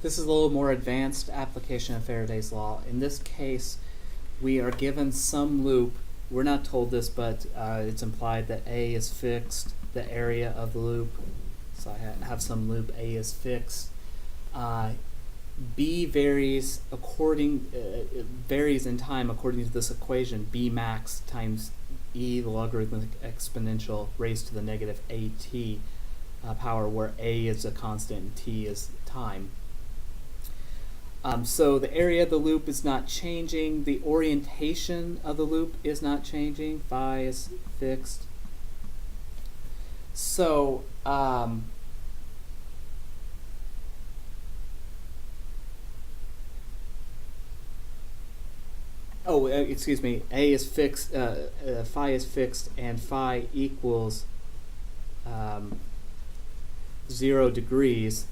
This is a little more advanced application of Faraday's law. In this case, we are given some loop. We're not told this, but it's implied that A is fixed, the area of the loop. So I have some loop, A is fixed. B varies varies in time according to this equation, Bmax times e, the logarithmic exponential raised to the negative AT power, where A is a constant and T is time. So the area of the loop is not changing. The orientation of the loop is not changing. Phi is fixed. So excuse me. A is fixed. Phi is fixed, and phi equals 0 degrees.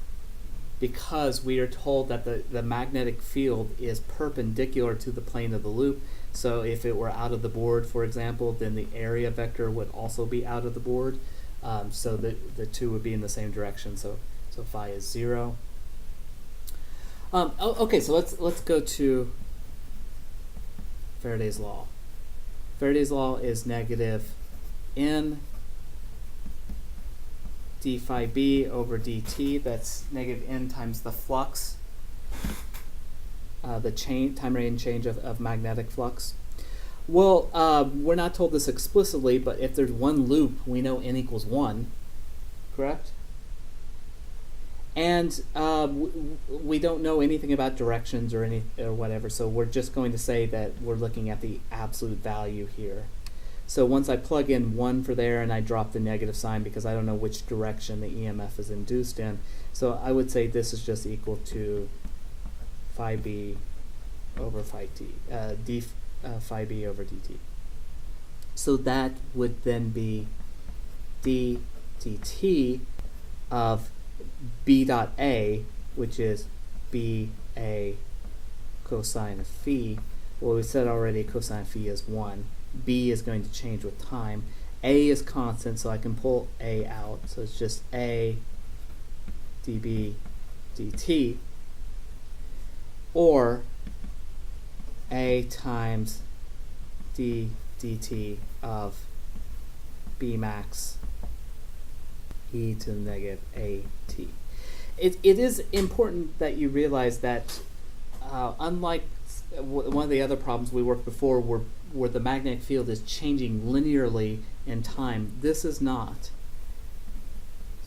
Because we are told that the magnetic field is perpendicular to the plane of the loop. So if it were out of the board, for example, then the area vector would also be out of the board. So the two would be in the same direction. So phi is 0. Okay, so let's go to Faraday's law. Faraday's law is negative n d phi b over dt. That's negative n times the flux, the time rate change of magnetic flux. Well, we're not told this explicitly, but if there's one loop, we know n equals 1, correct? And we don't know anything about directions or whatever, so we're just going to say that we're looking at the absolute value here. So once I plug in 1 for there and I drop the negative sign because I don't know which direction the EMF is induced in, so I would say this is just equal to phi b over phi t, phi b over dt. So that would then be d dt of b dot a, which is b a cosine of phi. Well, we said already cosine of phi is 1. B is going to change with time. A is constant, so I can pull A out. So it's just A dB dt, or A times d dt of Bmax e to the negative AT. It is important that you realize that unlike one of the other problems we worked before where the magnetic field is changing linearly in time, this is not.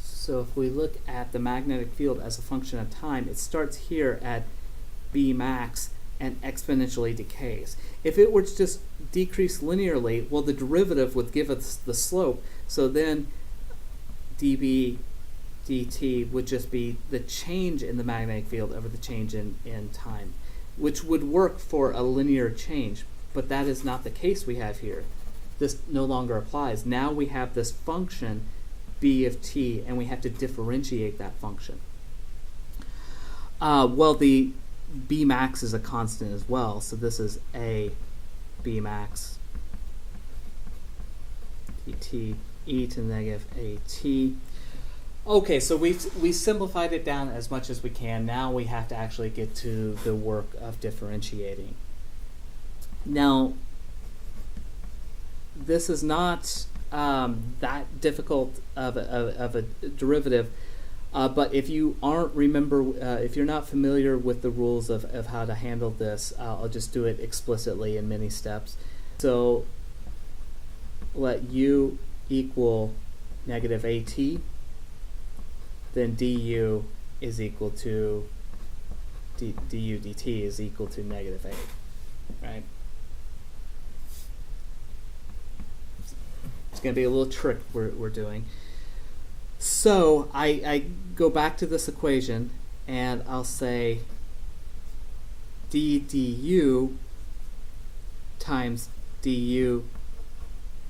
So if we look at the magnetic field as a function of time, it starts here at Bmax and exponentially decays. If it were to just decrease linearly, well, the derivative would give us the slope, so then dB dt would just be the change in the magnetic field over the change in time, which would work for a linear change. But that is not the case we have here. This no longer applies. Now we have this function b of t, and we have to differentiate that function. Well, the Bmax is a constant as well, so this is a Bmax dt e to the negative at. Okay, so we simplified it down as much as we can. Now we have to actually get to the work of differentiating. Now, this is not that difficult of a derivative, but if you if you're not familiar with the rules of how to handle this, I'll just do it explicitly in many steps. So let u equal negative at, then du is equal to du dt is equal to negative a, right? It's going to be a little trick we're doing. So I go back to this equation and I'll say d du times du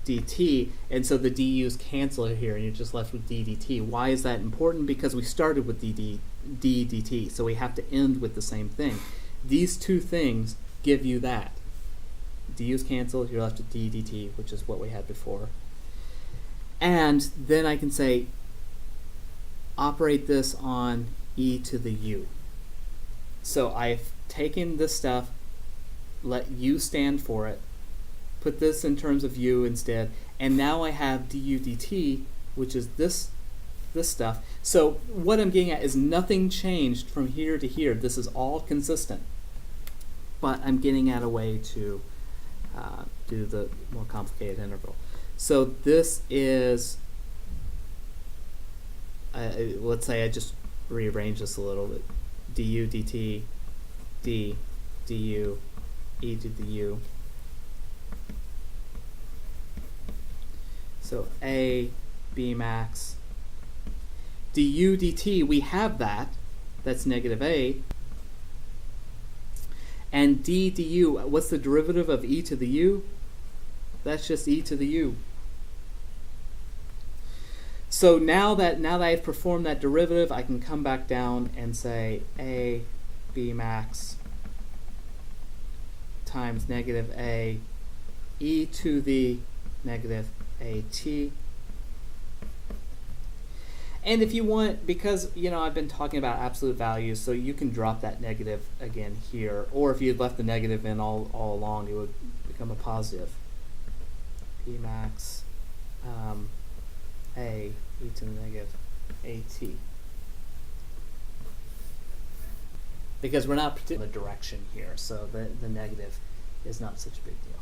dt, and so the du's cancel here and you're just left with d dt. Why is that important? Because we started with d dt, so we have to end with the same thing. These two things give you that. du's cancel, you're left with d dt, which is what we had before. And then I can say operate this on e to the u. So I've taken this stuff, let u stand for it, put this in terms of u instead, and now I have du dt, which is this stuff. So what I'm getting at is nothing changed from here to here. This is all consistent. But I'm getting at a way to do the more complicated integral. So this is, let's say I just rearrange this a little bit. Du dt d du e to the u. So a Bmax du dt, we have that. That's negative a. And d du, what's the derivative of e to the u? That's just e to the u. So now that I've performed that derivative, I can come back down and say a Bmax times negative a e to the negative at. And if you want, because I've been talking about absolute values, so you can drop that negative again here, or if you had left the negative in all along, it would become a positive. Bmax a e to the negative at. Because we're not predicting the direction here, so the negative is not such a big deal.